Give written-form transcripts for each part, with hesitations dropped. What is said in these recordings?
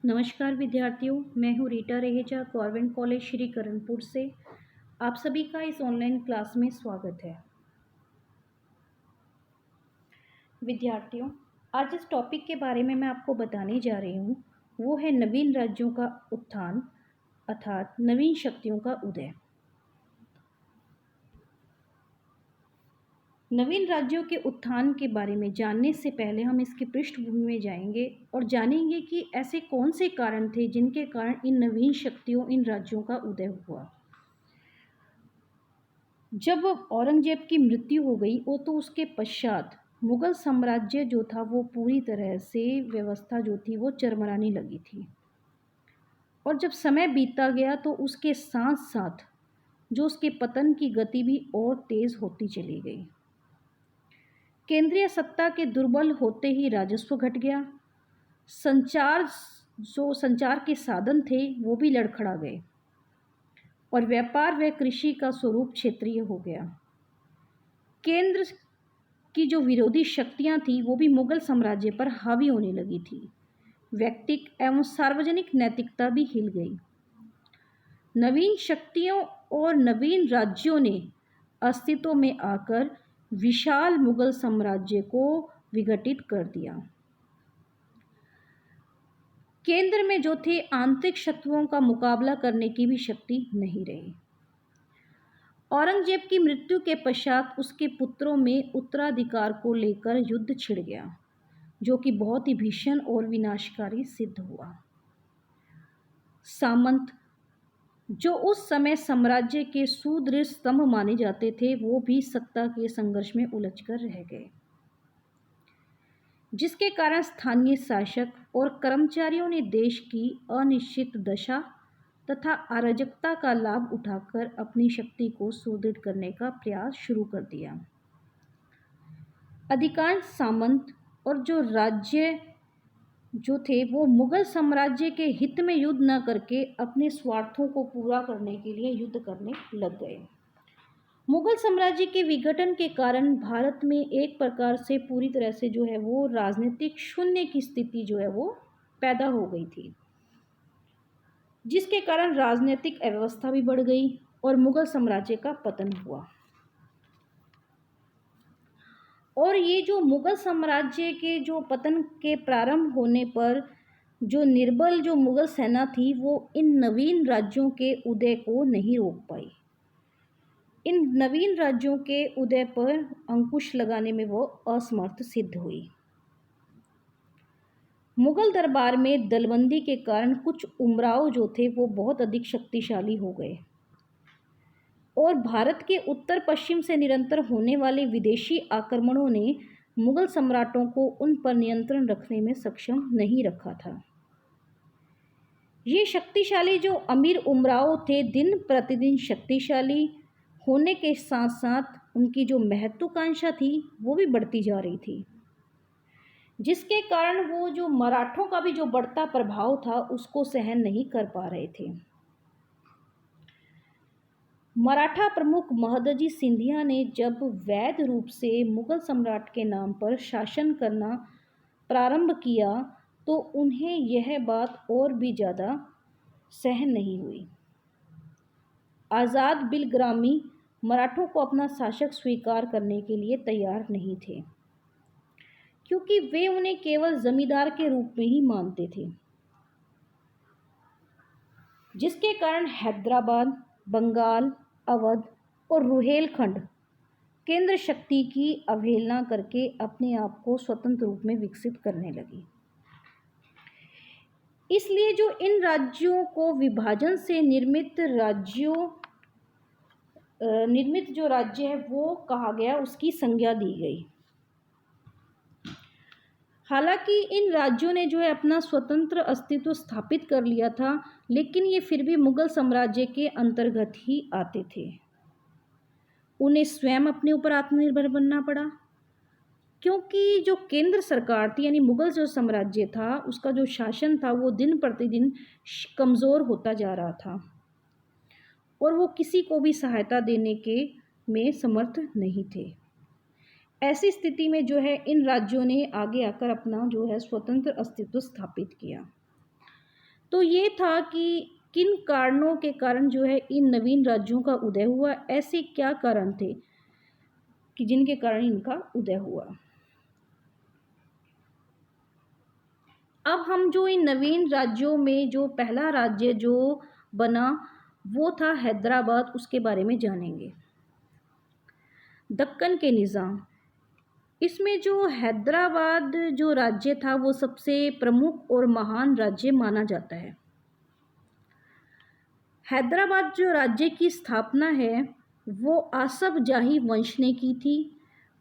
नमस्कार विद्यार्थियों, मैं हूँ रीटा रहेजा, कॉन्वेंट कॉलेज श्री करणपुर से। आप सभी का इस ऑनलाइन क्लास में स्वागत है। विद्यार्थियों, आज जिस टॉपिक के बारे में मैं आपको बताने जा रही हूँ वो है नवीन राज्यों का उत्थान अर्थात नवीन शक्तियों का उदय। नवीन राज्यों के उत्थान के बारे में जानने से पहले हम इसकी पृष्ठभूमि में जाएंगे और जानेंगे कि ऐसे कौन से कारण थे जिनके कारण इन नवीन शक्तियों इन राज्यों का उदय हुआ। जब औरंगजेब की मृत्यु हो गई वो तो उसके पश्चात मुगल साम्राज्य जो था वो पूरी तरह से व्यवस्था जो थी वो चरमराने लगी थी। और जब समय बीतता गया तो उसके साथ साथ जो उसके पतन की गति भी और तेज होती चली गई। केंद्रीय सत्ता के दुर्बल होते ही राजस्व घट गया। संचार के साधन थे वो भी लड़खड़ा गए और व्यापार व कृषि का स्वरूप क्षेत्रीय हो गया। केंद्र की जो विरोधी शक्तियां थी वो भी मुगल साम्राज्य पर हावी होने लगी थी। व्यक्तिक एवं सार्वजनिक नैतिकता भी हिल गई। नवीन शक्तियों और नवीन राज्यों ने अस्तित्व में आकर विशाल मुगल साम्राज्य को विघटित कर दिया। केंद्र में जो थे आंतरिक शत्रुओं का मुकाबला करने की भी शक्ति नहीं रही। औरंगजेब की मृत्यु के पश्चात उसके पुत्रों में उत्तराधिकार को लेकर युद्ध छिड़ गया, जो कि बहुत ही भीषण और विनाशकारी सिद्ध हुआ। सामंत जो उस समय साम्राज्य के सुदृढ़ स्तंभ माने जाते थे वो भी सत्ता के संघर्ष में उलझकर रह गए, जिसके कारण स्थानीय शासक और कर्मचारियों ने देश की अनिश्चित दशा तथा अराजकता का लाभ उठाकर अपनी शक्ति को सुदृढ़ करने का प्रयास शुरू कर दिया। अधिकांश सामंत और जो राज्य जो थे वो मुगल साम्राज्य के हित में युद्ध न करके अपने स्वार्थों को पूरा करने के लिए युद्ध करने लग गए। मुगल साम्राज्य के विघटन के कारण भारत में एक प्रकार से पूरी तरह से जो है वो राजनीतिक शून्य की स्थिति जो है वो पैदा हो गई थी, जिसके कारण राजनीतिक अव्यवस्था भी बढ़ गई और मुगल साम्राज्य का पतन हुआ। और ये जो मुगल साम्राज्य के जो पतन के प्रारंभ होने पर जो निर्बल जो मुगल सेना थी वो इन नवीन राज्यों के उदय को नहीं रोक पाई। इन नवीन राज्यों के उदय पर अंकुश लगाने में वो असमर्थ सिद्ध हुई। मुगल दरबार में दलबंदी के कारण कुछ उमराव जो थे वो बहुत अधिक शक्तिशाली हो गए और भारत के उत्तर पश्चिम से निरंतर होने वाले विदेशी आक्रमणों ने मुगल सम्राटों को उन पर नियंत्रण रखने में सक्षम नहीं रखा था। ये शक्तिशाली जो अमीर उमराव थे दिन प्रतिदिन शक्तिशाली होने के साथ साथ उनकी जो महत्वाकांक्षा थी वो भी बढ़ती जा रही थी, जिसके कारण वो जो मराठों का भी जो बढ़ता प्रभाव था उसको सहन नहीं कर पा रहे थे। मराठा प्रमुख महदजी सिंधिया ने जब वैध रूप से मुगल सम्राट के नाम पर शासन करना प्रारंभ किया तो उन्हें यह बात और भी ज़्यादा सहन नहीं हुई। आज़ाद बिलग्रामी मराठों को अपना शासक स्वीकार करने के लिए तैयार नहीं थे, क्योंकि वे उन्हें केवल जमींदार के रूप में ही मानते थे, जिसके कारण हैदराबाद, बंगाल, अवध और रुहेलखंड केंद्र शक्ति की अवहेलना करके अपने आप को स्वतंत्र रूप में विकसित करने लगी। इसलिए जो इन राज्यों को विभाजन से निर्मित जो राज्य है वो कहा गया, उसकी संज्ञा दी गई। हालांकि इन राज्यों ने जो है अपना स्वतंत्र अस्तित्व स्थापित कर लिया था, लेकिन ये फिर भी मुगल साम्राज्य के अंतर्गत ही आते थे। उन्हें स्वयं अपने ऊपर आत्मनिर्भर बनना पड़ा, क्योंकि जो केंद्र सरकार थी यानी मुगल जो साम्राज्य था उसका जो शासन था वो दिन प्रतिदिन कमज़ोर होता जा रहा था और वो किसी को भी सहायता देने के में समर्थ नहीं थे। ऐसी स्थिति में जो है इन राज्यों ने आगे आकर अपना जो है स्वतंत्र अस्तित्व स्थापित किया। तो ये था कि किन कारणों के कारण जो है इन नवीन राज्यों का उदय हुआ, ऐसे क्या कारण थे कि जिनके कारण इनका उदय हुआ। अब हम जो इन नवीन राज्यों में जो पहला राज्य जो बना वो था हैदराबाद, उसके बारे में जानेंगे। दक्कन के निज़ाम, इसमें जो हैदराबाद जो राज्य था वो सबसे प्रमुख और महान राज्य माना जाता है। हैदराबाद जो राज्य की स्थापना है वो आसफ जाही वंश ने की थी,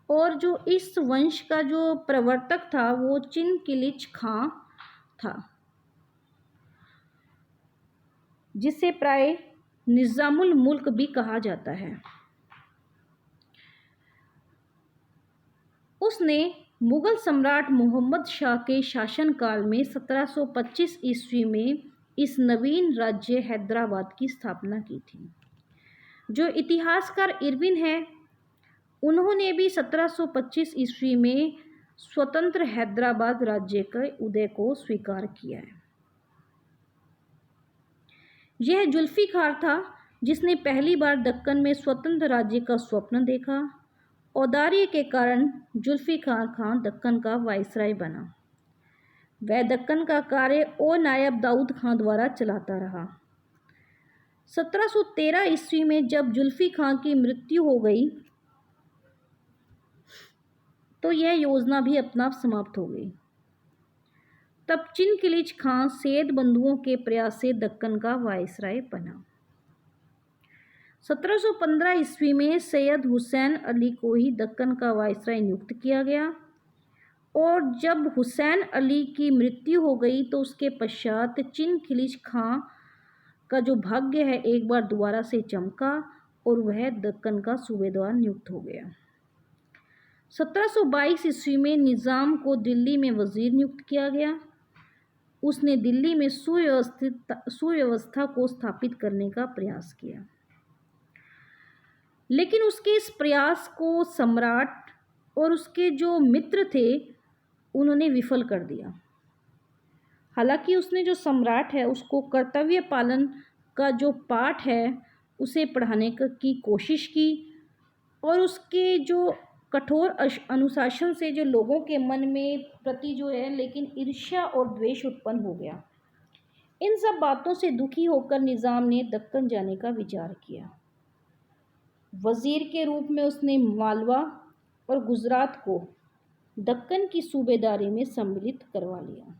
और जो इस वंश का जो प्रवर्तक था वो चिनकिलिच खां था, जिसे प्राय निज़ामुल मुल्क भी कहा जाता है। उसने मुग़ल सम्राट मोहम्मद शाह के शासनकाल में 1725 ईस्वी में इस नवीन राज्य हैदराबाद की स्थापना की थी। जो इतिहासकार इरविन है उन्होंने भी 1725 ईस्वी में स्वतंत्र हैदराबाद राज्य के उदय को स्वीकार किया है। यह जुल्फ़िकार था जिसने पहली बार दक्कन में स्वतंत्र राज्य का स्वप्न देखा। औदार्य के कारण जुल्फ़िकार खान दक्कन का वायसराय बना। वह दक्कन का कार्य और नायब दाऊद खां द्वारा चलाता रहा। 1713 ईस्वी में जब जुल्फ़ी खां की मृत्यु हो गई तो यह योजना भी अपना आप समाप्त हो गई। तब चिनकिलिच खां सैयद बंधुओं के प्रयास से दक्कन का वायसराय बना। 1715 ईस्वी में सैयद हुसैन अली को ही दक्कन का वायसराय नियुक्त किया गया, और जब हुसैन अली की मृत्यु हो गई तो उसके पश्चात चिनकिलिच खां का जो भाग्य है एक बार दोबारा से चमका और वह दक्कन का सूबेदार नियुक्त हो गया। 1722 ईस्वी में निज़ाम को दिल्ली में वज़ीर नियुक्त किया गया। उसने दिल्ली में सुव्यवस्था को स्थापित करने का प्रयास किया, लेकिन उसके इस प्रयास को सम्राट और उसके जो मित्र थे उन्होंने विफल कर दिया। हालांकि उसने जो सम्राट है उसको कर्तव्य पालन का जो पाठ है उसे पढ़ाने की कोशिश की, और उसके जो कठोर अनुशासन से जो लोगों के मन में प्रति जो है लेकिन ईर्ष्या और द्वेष उत्पन्न हो गया। इन सब बातों से दुखी होकर निज़ाम ने दक्कन जाने का विचार किया। वज़ीर के रूप में उसने मालवा और गुजरात को दक्कन की सूबेदारी में सम्मिलित करवा लिया।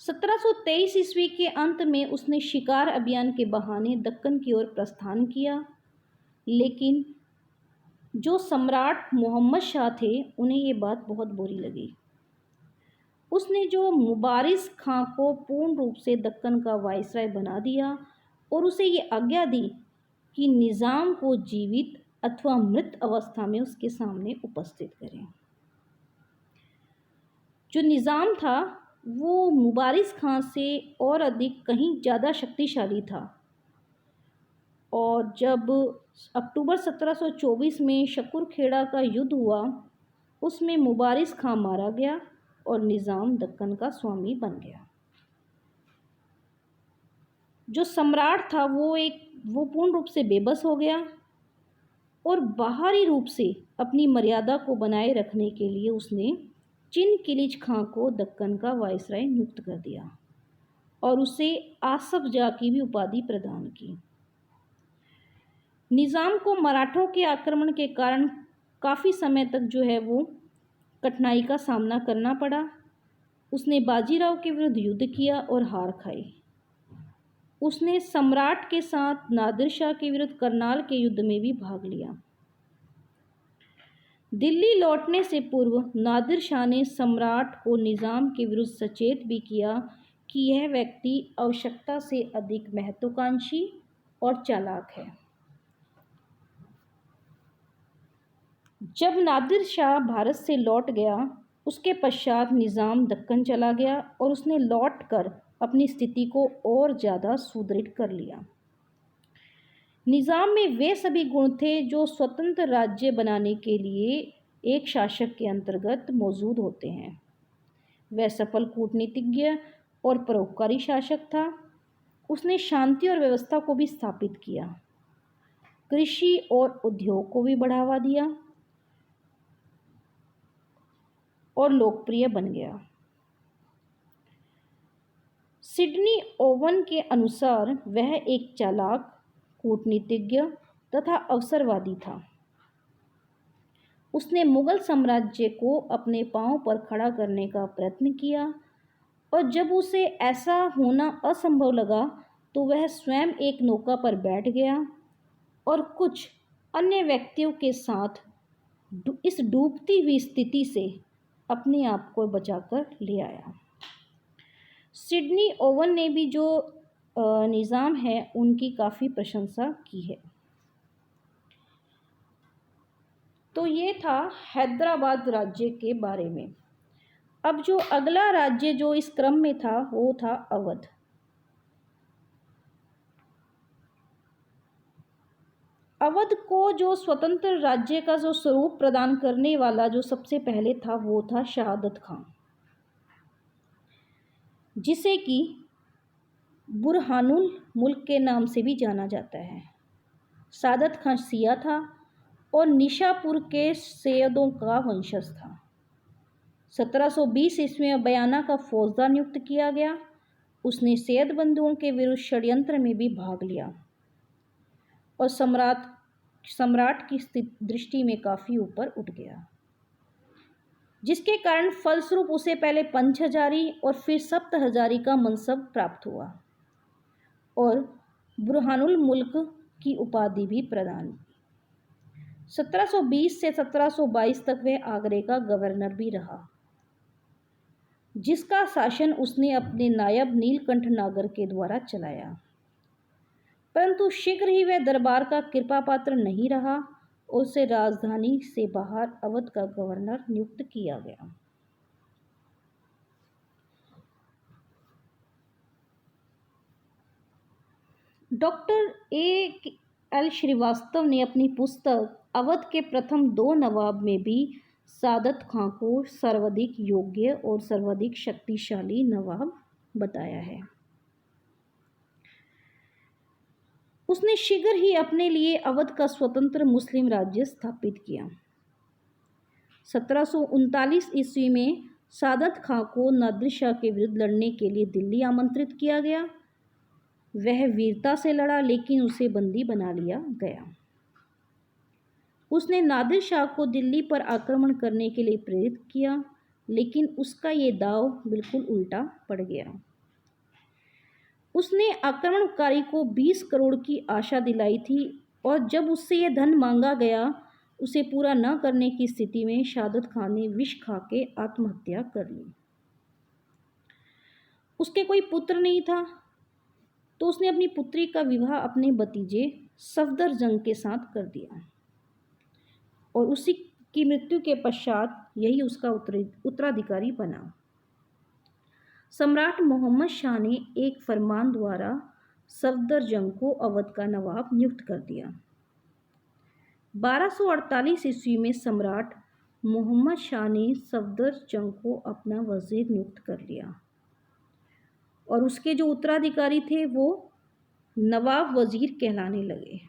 1723 ईस्वी के अंत में उसने शिकार अभियान के बहाने दक्कन की ओर प्रस्थान किया, लेकिन जो सम्राट मोहम्मद शाह थे उन्हें ये बात बहुत बुरी लगी। उसने जो मुबारिज़ खां को पूर्ण रूप से दक्कन का वायसराय बना दिया और उसे ये आज्ञा दी कि निज़ाम को जीवित अथवा मृत अवस्था में उसके सामने उपस्थित करें। जो निज़ाम था वो मुबारिज़ खां से और अधिक कहीं ज़्यादा शक्तिशाली था, और जब अक्टूबर 1724 में शकूरखेड़ा का युद्ध हुआ उसमें मुबारिज़ खां मारा गया और निज़ाम दक्कन का स्वामी बन गया। जो सम्राट था वो पूर्ण रूप से बेबस हो गया, और बाहरी रूप से अपनी मर्यादा को बनाए रखने के लिए उसने चिनकिलिच खां को दक्कन का वायसराय नियुक्त कर दिया और उसे आसफ जाह की भी उपाधि प्रदान की। निज़ाम को मराठों के आक्रमण के कारण काफ़ी समय तक जो है वो कठिनाई का सामना करना पड़ा। उसने बाजीराव के विरुद्ध युद्ध किया और हार खाई। उसने सम्राट के साथ नादिर शाह के विरुद्ध करनाल के युद्ध में भी भाग लिया। दिल्ली लौटने से पूर्व नादिर शाह ने सम्राट को निज़ाम के विरुद्ध सचेत भी किया कि यह व्यक्ति आवश्यकता से अधिक महत्वाकांक्षी और चालाक है। जब नादिर शाह भारत से लौट गया उसके पश्चात निज़ाम दक्कन चला गया और उसने लौटकर अपनी स्थिति को और ज़्यादा सुदृढ़ कर लिया। निज़ाम में वे सभी गुण थे जो स्वतंत्र राज्य बनाने के लिए एक शासक के अंतर्गत मौजूद होते हैं। वह सफल कूटनीतिज्ञ और परोपकारी शासक था। उसने शांति और व्यवस्था को भी स्थापित किया, कृषि और उद्योग को भी बढ़ावा दिया और लोकप्रिय बन गया। सिडनी ओवन के अनुसार वह एक चालाक, कूटनीतिज्ञ तथा अवसरवादी था। उसने मुगल साम्राज्य को अपने पांव पर खड़ा करने का प्रयत्न किया और जब उसे ऐसा होना असंभव लगा तो वह स्वयं एक नौका पर बैठ गया और कुछ अन्य व्यक्तियों के साथ इस डूबती हुई स्थिति से अपने आप को बचाकर ले आया। सिडनी ओवन ने भी जो निज़ाम है उनकी काफ़ी प्रशंसा की है। तो ये था हैदराबाद राज्य के बारे में। अब जो अगला राज्य जो इस क्रम में था वो था अवध। अवध को जो स्वतंत्र राज्य का जो स्वरूप प्रदान करने वाला जो सबसे पहले था वो था शहादत खां, जिसे कि बुरहानुल मुल्क के नाम से भी जाना जाता है। शहादत खां शिया था और निशापुर के सैयदों का वंशज था। 1720 ईस्वी में बयाना का फौजदार नियुक्त किया गया। उसने सैयद बंधुओं के विरुद्ध षड्यंत्र में भी भाग लिया और सम्राट की दृष्टि में काफ़ी ऊपर उठ गया, जिसके कारण फलस्वरूप उसे पहले पंचहजारी और फिर सप्तहजारी का मनसब प्राप्त हुआ और बुरहानुल मुल्क की उपाधि भी प्रदान की। 1720 से 1722 तक वह आगरे का गवर्नर भी रहा, जिसका शासन उसने अपने नायब नीलकंठ नागर के द्वारा चलाया, परंतु शीघ्र ही वह दरबार का कृपा पात्र नहीं रहा और उसे राजधानी से बाहर अवध का गवर्नर नियुक्त किया गया। Doctor A.L. श्रीवास्तव ने अपनी पुस्तक अवध के प्रथम 2 नवाब में भी शहादत खां को सर्वाधिक योग्य और सर्वाधिक शक्तिशाली नवाब बताया है। उसने शीघ्र ही अपने लिए अवध का स्वतंत्र मुस्लिम राज्य स्थापित किया। 1739 ईस्वी में शहादत खां को नादिर शाह के विरुद्ध लड़ने के लिए दिल्ली आमंत्रित किया गया। वह वीरता से लड़ा लेकिन उसे बंदी बना लिया गया। उसने नादिर शाह को दिल्ली पर आक्रमण करने के लिए प्रेरित किया, लेकिन उसका ये दांव बिल्कुल उल्टा पड़ गया। उसने आक्रमणकारी को 20 करोड़ की आशा दिलाई थी और जब उससे यह धन मांगा गया, उसे पूरा न करने की स्थिति में शहादत खां ने विष खा के आत्महत्या कर ली। उसके कोई पुत्र नहीं था, तो उसने अपनी पुत्री का विवाह अपने भतीजे सफदर जंग के साथ कर दिया और उसी की मृत्यु के पश्चात यही उसका उत्तराधिकारी बना। सम्राट मोहम्मद शाह ने एक फरमान द्वारा सफदर जंग को अवध का नवाब नियुक्त कर दिया। 1248 ईस्वी में सम्राट मोहम्मद शाह ने सफदर जंग को अपना वजीर नियुक्त कर लिया और उसके जो उत्तराधिकारी थे वो नवाब वजीर कहलाने लगे।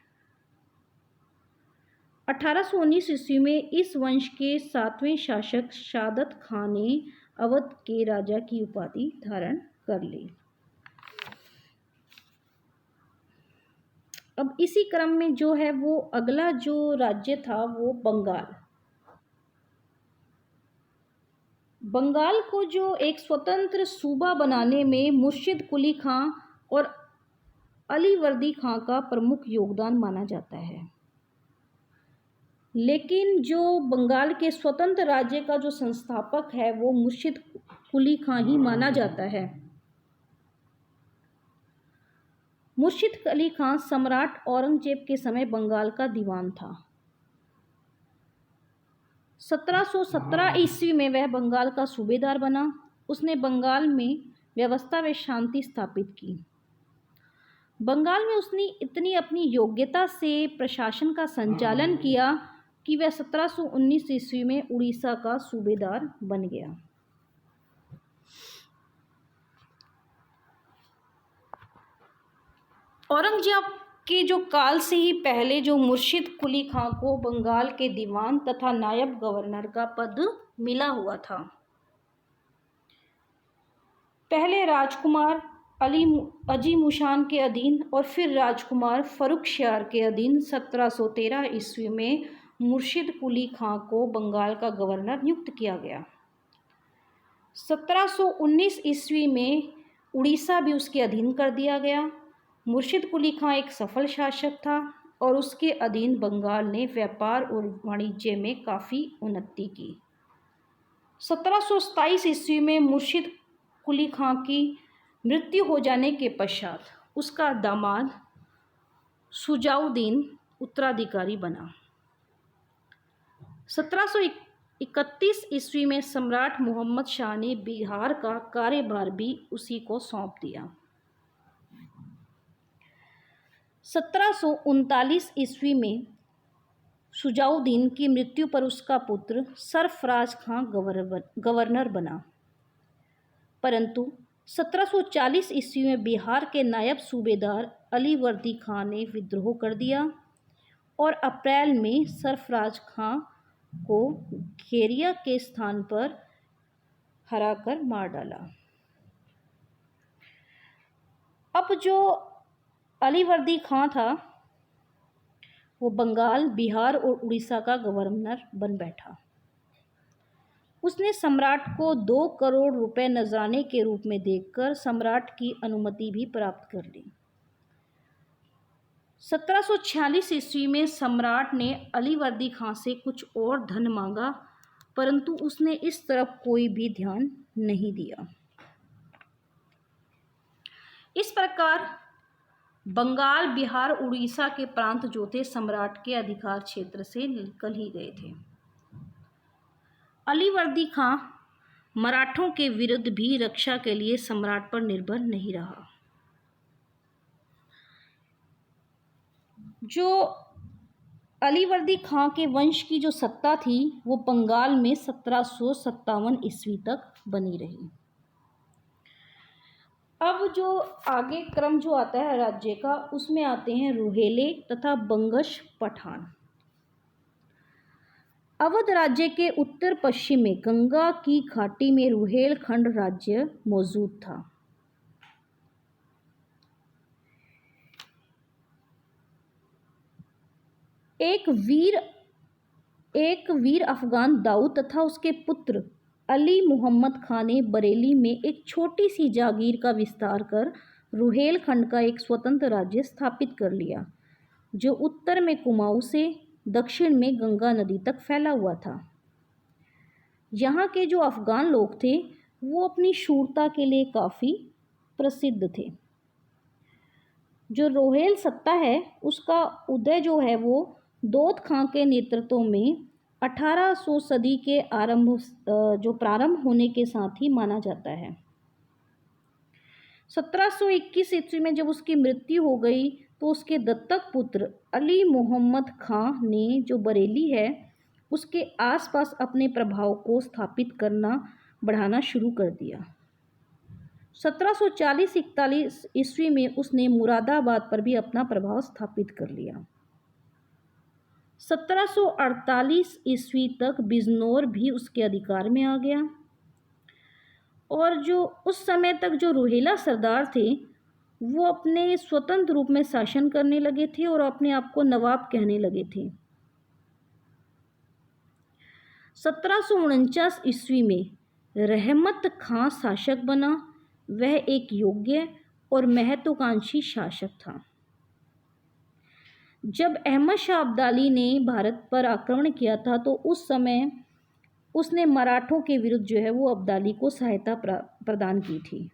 1819 ईस्वी में इस वंश के 7वें शासक शहादत खां ने अवध के राजा की उपाधि धारण कर ली। अब इसी क्रम में जो है वो अगला जो राज्य था वो बंगाल। बंगाल को जो एक स्वतंत्र सूबा बनाने में मुर्शिद कुली खां और अलीवर्दी खां का प्रमुख योगदान माना जाता है, लेकिन जो बंगाल के स्वतंत्र राज्य का जो संस्थापक है वो मुर्शिद कुली खां ही माना जाता है। मुर्शिद अली खां सम्राट औरंगजेब के समय बंगाल का दीवान था। 1717 ईस्वी में वह बंगाल का सूबेदार बना। उसने बंगाल में व्यवस्था व शांति स्थापित की। बंगाल में उसने इतनी अपनी योग्यता से प्रशासन का संचालन किया कि वह 1719 ईस्वी में उड़ीसा का सूबेदार बन गया। औरंगजेब के जो काल से ही पहले जो मुर्शिद कुली खां को बंगाल के दीवान तथा नायब गवर्नर का पद मिला हुआ था। पहले राजकुमार अजीमुशान के अधीन और फिर राजकुमार फर्रुखशियार के अधीन 1713 ईस्वी में मुर्शिद कुली खां को बंगाल का गवर्नर नियुक्त किया गया। 1719 ईस्वी में उड़ीसा भी उसके अधीन कर दिया गया। मुर्शिद कुली खां एक सफल शासक था और उसके अधीन बंगाल ने व्यापार और वाणिज्य में काफ़ी उन्नति की। 1727 ईस्वी में मुर्शिद कुली खां की मृत्यु हो जाने के पश्चात उसका दामाद शुजाउद्दीन उत्तराधिकारी बना। 1731 ईस्वी में सम्राट मोहम्मद शाह ने बिहार का कार्यभार भी उसी को सौंप दिया। 1739 ईस्वी में शुजाउद्दीन की मृत्यु पर उसका पुत्र सरफराज खां गवर्नर बना, परंतु 1740 ईस्वी में बिहार के नायब सूबेदार अलीवर्दी खां ने विद्रोह कर दिया और अप्रैल में सरफराज खां को घेरिया के स्थान पर हराकर मार डाला। अब जो अलीवर्दी खां था वो बंगाल, बिहार और उड़ीसा का गवर्नर बन बैठा। उसने सम्राट को 2 करोड़ रुपए नजराने के रूप में देकर सम्राट की अनुमति भी प्राप्त कर ली। 1746 ईस्वी में सम्राट ने अलीवर्दी खां से कुछ और धन मांगा, परंतु उसने इस तरफ कोई भी ध्यान नहीं दिया। इस प्रकार बंगाल, बिहार, उड़ीसा के प्रांत जो थे सम्राट के अधिकार क्षेत्र से निकल ही गए थे। अलीवर्दी खां मराठों के विरुद्ध भी रक्षा के लिए सम्राट पर निर्भर नहीं रहा। जो अलीवर्दी खां के वंश की जो सत्ता थी वो बंगाल में 1757 ईस्वी तक बनी रही। अब जो आगे क्रम जो आता है राज्य का, उसमें आते हैं रुहेले तथा बंगश पठान। अवध राज्य के उत्तर पश्चिम में गंगा की घाटी में रुहेलखंड राज्य मौजूद था। एक वीर अफगान दाऊद तथा उसके पुत्र अली मोहम्मद खां ने बरेली में एक छोटी सी जागीर का विस्तार कर रुहेलखंड का एक स्वतंत्र राज्य स्थापित कर लिया, जो उत्तर में कुमाऊं से दक्षिण में गंगा नदी तक फैला हुआ था। यहाँ के जो अफगान लोग थे वो अपनी शूरता के लिए काफ़ी प्रसिद्ध थे। जो रोहेल सत्ता है उसका उदय जो है वो दोत खां के नेतृत्व में 1800 सदी के प्रारंभ होने के साथ ही माना जाता है। 1721 ईस्वी में जब उसकी मृत्यु हो गई तो उसके दत्तक पुत्र अली मोहम्मद खां ने जो बरेली है उसके आसपास अपने प्रभाव को स्थापित करना बढ़ाना शुरू कर दिया। 1740-41 ईस्वी में उसने मुरादाबाद पर भी अपना प्रभाव स्थापित कर लिया। 1748 ईस्वी तक बिजनौर भी उसके अधिकार में आ गया और जो उस समय तक जो रुहेला सरदार थे वो अपने स्वतंत्र रूप में शासन करने लगे थे और अपने आप को नवाब कहने लगे थे। 1749 ईस्वी में रहमत खां शासक बना। वह एक योग्य और महत्वाकांक्षी शासक था। जब अहमद शाह अब्दाली ने भारत पर आक्रमण किया था तो उस समय उसने मराठों के विरुद्ध जो है वो अब्दाली को सहायता प्रदान की थी,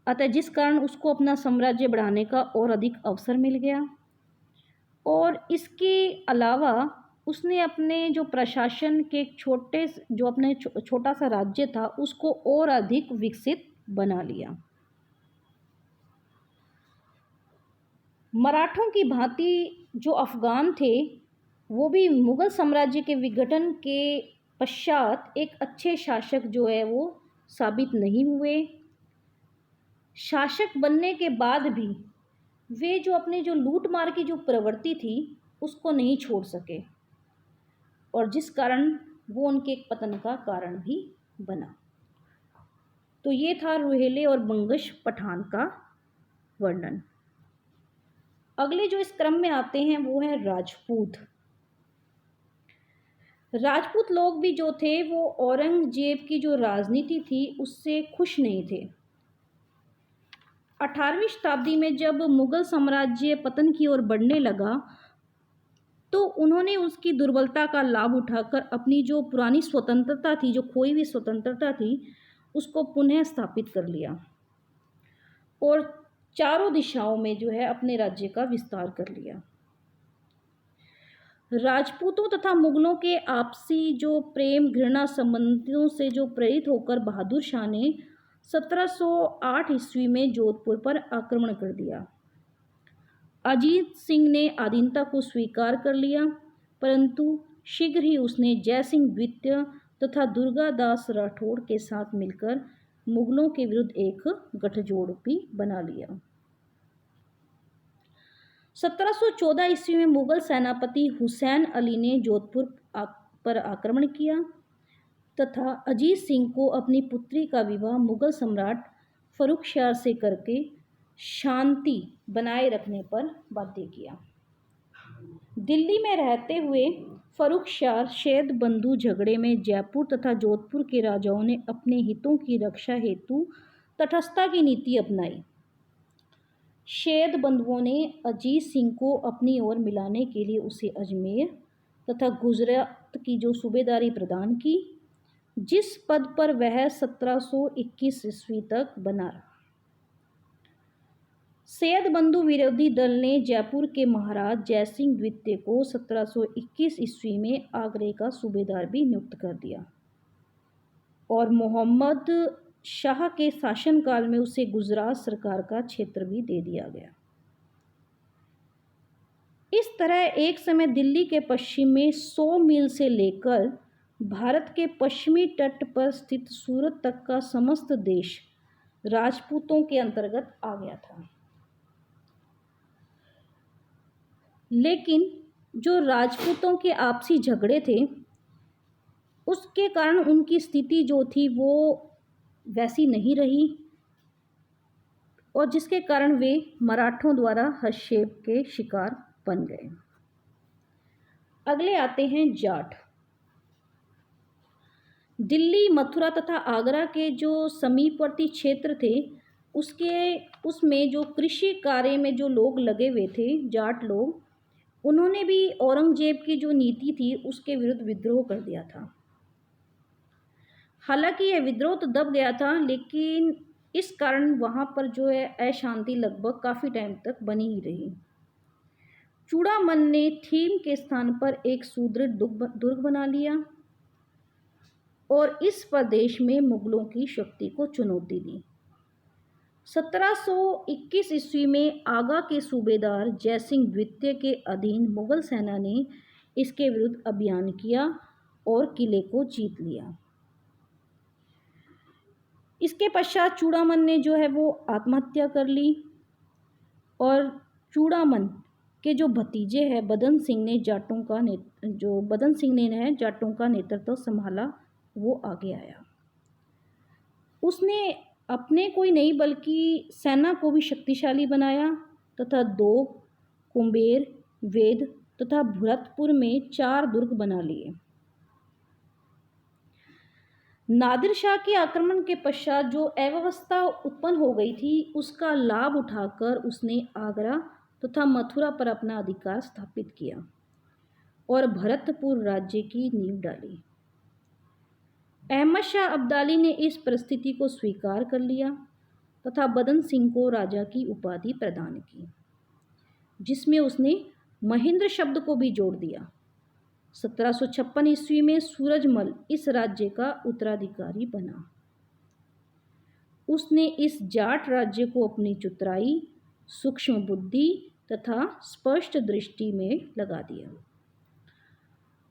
अतः जिस कारण उसको अपना साम्राज्य बढ़ाने का और अधिक अवसर मिल गया। और इसके अलावा उसने अपने जो प्रशासन के छोटा सा राज्य था उसको और अधिक विकसित बना लिया। मराठों की भांति जो अफगान थे वो भी मुग़ल साम्राज्य के विघटन के पश्चात एक अच्छे शासक जो है वो साबित नहीं हुए। शासक बनने के बाद भी वे जो अपने जो लूट मार की जो प्रवृत्ति थी उसको नहीं छोड़ सके, और जिस कारण वो उनके पतन का कारण भी बना। तो ये था रुहेले और बंगश पठान का वर्णन। अगले जो इस क्रम में आते हैं वो है राजपूत। राजपूत लोग भी जो थे वो औरंगजेब की जो राजनीति थी उससे खुश नहीं थे। 18वीं शताब्दी में जब मुगल साम्राज्य पतन की ओर बढ़ने लगा तो उन्होंने उसकी दुर्बलता का लाभ उठाकर अपनी जो पुरानी स्वतंत्रता थी, जो खोई हुई स्वतंत्रता थी, उसको पुनः स्थापित कर लिया और चारों दिशाओं में जो है अपने राज्य का विस्तार कर लिया। राजपूतों तथा मुगलों के आपसी जो प्रेम घृणा संबंधों से जो प्रेरित होकर बहादुर शाह ने 1708 ईस्वी में जोधपुर पर आक्रमण कर दिया। अजीत सिंह ने अधीनता को स्वीकार कर लिया, परंतु शीघ्र ही उसने जय सिंह द्वितीय तथा दुर्गादास राठौड़ के साथ मिलकर मुगलों के विरुद्ध एक गठजोड़ भी बना लिया। 1714 ईस्वी में मुगल सेनापति हुसैन अली ने जोधपुर पर आक्रमण किया तथा अजीत सिंह को अपनी पुत्री का विवाह मुगल सम्राट फर्रुख शाह से करके शांति बनाए रखने पर बाध्य किया। दिल्ली में रहते हुए फर्रुख शाह शैद बंधु झगड़े में जयपुर तथा जोधपुर के राजाओं ने अपने हितों की रक्षा हेतु तटस्थता की नीति अपनाई। शैद बंधुओं ने अजीत सिंह को अपनी ओर मिलाने के लिए उसे अजमेर तथा गुजरात की जो सूबेदारी प्रदान की, जिस पद पर वह 1721 ईस्वी तक बना रहा। सैयद बंधु विरोधी दल ने जयपुर के महाराज जयसिंह द्वितीय को 1721 ईस्वी में आगरे का सूबेदार भी नियुक्त कर दिया और मोहम्मद शाह के शासनकाल में उसे गुजरात सरकार का क्षेत्र भी दे दिया गया। इस तरह एक समय दिल्ली के पश्चिम में 100 मील से लेकर भारत के पश्चिमी तट पर स्थित सूरत तक का समस्त देश राजपूतों के अंतर्गत आ गया था। लेकिन जो राजपूतों के आपसी झगड़े थे उसके कारण उनकी स्थिति जो थी वो वैसी नहीं रही और जिसके कारण वे मराठों द्वारा हस्तक्षेप के शिकार बन गए। अगले आते हैं जाट। दिल्ली, मथुरा तथा आगरा के जो समीपवर्ती क्षेत्र थे उसमें जो कृषि कार्य में जो लोग लगे हुए थे जाट लोग, उन्होंने भी औरंगजेब की जो नीति थी उसके विरुद्ध विद्रोह कर दिया था। हालांकि यह विद्रोह तो दब गया था, लेकिन इस कारण वहाँ पर जो है अशांति लगभग काफ़ी टाइम तक बनी ही रही। चूड़ामन ने थीम के स्थान पर एक सुदृढ़ दुर्ग बना लिया और इस प्रदेश में मुगलों की शक्ति को चुनौती दी। 1721 ईस्वी में आगा के सूबेदार जयसिंह द्वितीय के अधीन मुगल सेना ने इसके विरुद्ध अभियान किया और किले को जीत लिया। इसके पश्चात चूड़ामन ने जो है वो आत्महत्या कर ली और चूड़ामन के जो भतीजे हैं बदन सिंह ने जाटों का नेतृत्व संभाला, वो आगे आया। उसने अपने को ही नहीं बल्कि सेना को भी शक्तिशाली बनाया तथा दोग, कुंबेर, वेद तथा भरतपुर में 4 दुर्ग बना लिए। नादिर शाह के आक्रमण के पश्चात जो अव्यवस्था उत्पन्न हो गई थी उसका लाभ उठाकर उसने आगरा तथा मथुरा पर अपना अधिकार स्थापित किया और भरतपुर राज्य की नींव डाली। अहमद शाह अब्दाली ने इस परिस्थिति को स्वीकार कर लिया तथा बदन सिंह को राजा की उपाधि प्रदान की, जिसमें उसने महेंद्र शब्द को भी जोड़ दिया। 1756 ईस्वी में सूरजमल इस राज्य का उत्तराधिकारी बना। उसने इस जाट राज्य को अपनी चतुराई, सूक्ष्म बुद्धि तथा स्पष्ट दृष्टि में लगा दिया।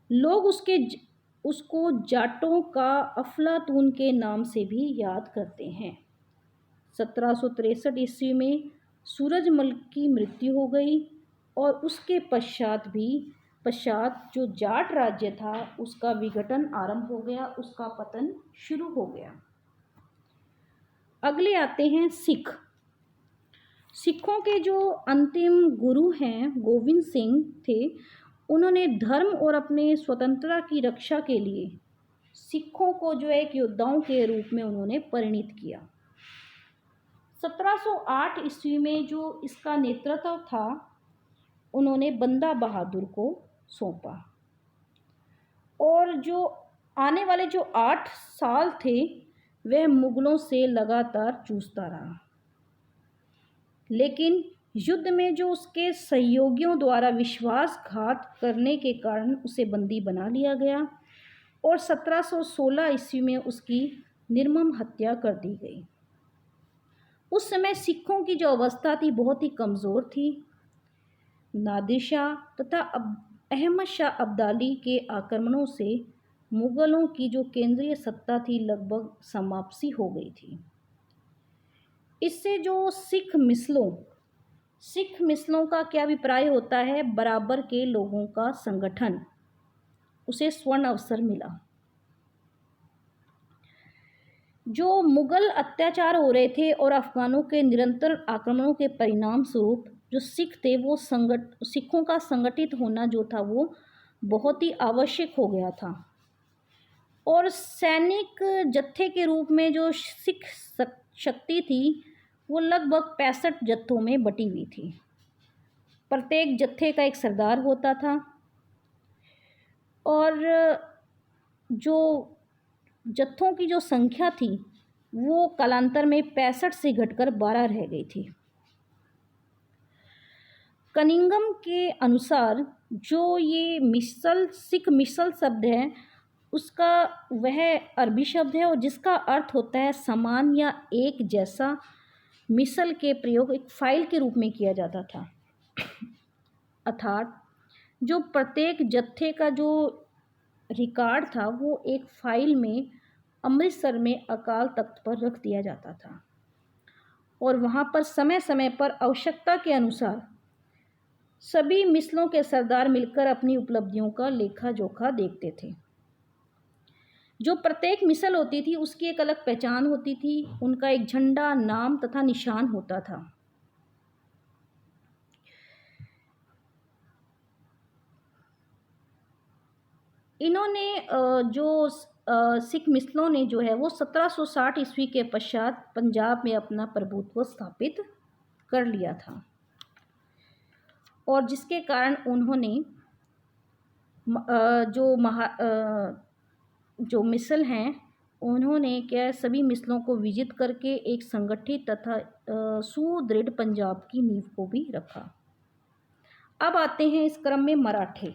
लोग उसको जाटों का अफलातून के नाम से भी याद करते हैं। 1763 ईस्वी में सूरजमल की मृत्यु हो गई और उसके पश्चात जो जाट राज्य था उसका विघटन आरंभ हो गया, उसका पतन शुरू हो गया। अगले आते हैं सिख। सिखों के जो अंतिम गुरु हैं गोविंद सिंह थे। उन्होंने धर्म और अपने स्वतंत्रता की रक्षा के लिए सिखों को जो एक योद्धाओं के रूप में उन्होंने परिणित किया। 1708 ईस्वी में जो इसका नेतृत्व था उन्होंने बंदा बहादुर को सौंपा और जो आने वाले जो 8 साल थे वह मुगलों से लगातार जूझता रहा, लेकिन युद्ध में जो उसके सहयोगियों द्वारा विश्वासघात करने के कारण उसे बंदी बना लिया गया और 1716 ईस्वी में उसकी निर्मम हत्या कर दी गई। उस समय सिखों की जो अवस्था थी बहुत ही कमज़ोर थी। नादिर शाह तथा अहमद शाह अब्दाली के आक्रमणों से मुग़लों की जो केंद्रीय सत्ता थी लगभग समाप्ति हो गई थी। इससे जो सिख मिसलों का क्या अभिप्राय होता है, बराबर के लोगों का संगठन, उसे स्वर्ण अवसर मिला। जो मुग़ल अत्याचार हो रहे थे और अफ़गानों के निरंतर आक्रमणों के परिणाम स्वरूप जो सिख थे वो सिखों का संगठित होना जो था वो बहुत ही आवश्यक हो गया था और सैनिक जत्थे के रूप में जो सिख शक्ति थी वो लगभग 65 जत्थों में बटी हुई थी। प्रत्येक जत्थे का एक सरदार होता था और जो जत्थों की जो संख्या थी वो कालांतर में 65 से घटकर 12 रह गई थी। कनिंगम के अनुसार जो ये सिख मिसल शब्द है उसका वह अरबी शब्द है और जिसका अर्थ होता है समान या एक जैसा। मिसल के प्रयोग एक फाइल के रूप में किया जाता था, अर्थात जो प्रत्येक जत्थे का जो रिकॉर्ड था वो एक फाइल में अमृतसर में अकाल तख्त पर रख दिया जाता था और वहाँ पर समय समय पर आवश्यकता के अनुसार सभी मिसलों के सरदार मिलकर अपनी उपलब्धियों का लेखा जोखा देखते थे। जो प्रत्येक मिसल होती थी उसकी एक अलग पहचान होती थी, उनका एक झंडा, नाम तथा निशान होता था। इन्होंने जो सिख मिसलों ने जो है वो 1760 ईस्वी के पश्चात पंजाब में अपना प्रभुत्व स्थापित कर लिया था और जिसके कारण उन्होंने जो मिसल हैं उन्होंने क्या सभी मिसलों को विजित करके एक संगठित तथा सुदृढ़ पंजाब की नींव को भी रखा। अब आते हैं इस क्रम में मराठे।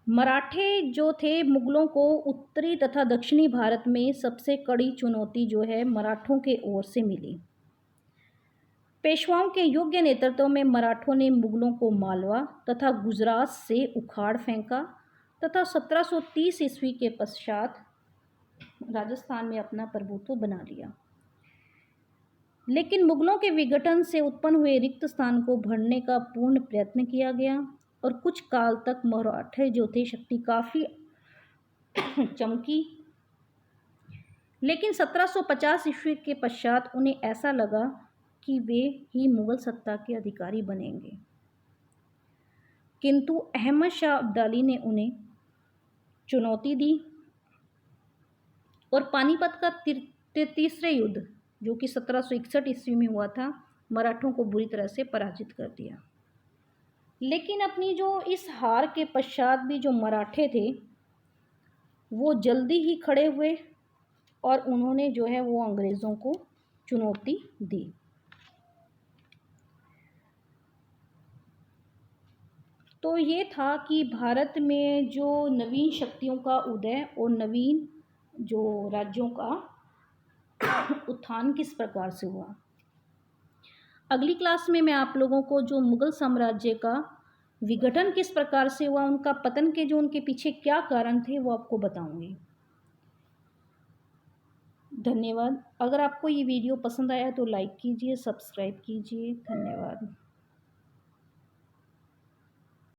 मराठे जो थे मुगलों को उत्तरी तथा दक्षिणी भारत में सबसे कड़ी चुनौती जो है मराठों के ओर से मिली। पेशवाओं के योग्य नेतृत्व में मराठों ने मुगलों को मालवा तथा गुजरात से उखाड़ फेंका तथा 1730 ईस्वी के पश्चात राजस्थान में अपना प्रभुत्व बना लिया। लेकिन मुगलों के विघटन से उत्पन्न हुए रिक्त स्थान को भरने का पूर्ण प्रयत्न किया गया और कुछ काल तक मराठे जो थे शक्ति काफ़ी चमकी, लेकिन 1750 ईस्वी के पश्चात उन्हें ऐसा लगा कि वे ही मुग़ल सत्ता के अधिकारी बनेंगे, किंतु अहमद शाह अब्दाली ने उन्हें चुनौती दी और पानीपत का तीसरे युद्ध जो कि 1761 ईस्वी में हुआ था मराठों को बुरी तरह से पराजित कर दिया। लेकिन अपनी जो इस हार के पश्चात भी जो मराठे थे वो जल्दी ही खड़े हुए और उन्होंने जो है वो अंग्रेज़ों को चुनौती दी। तो ये था कि भारत में जो नवीन शक्तियों का उदय और नवीन जो राज्यों का उत्थान किस प्रकार से हुआ। अगली क्लास में मैं आप लोगों को जो मुग़ल साम्राज्य का विघटन किस प्रकार से हुआ, उनका पतन के जो उनके पीछे क्या कारण थे वो आपको बताऊंगी। धन्यवाद। अगर आपको ये वीडियो पसंद आया तो लाइक कीजिए, सब्सक्राइब कीजिए। धन्यवाद।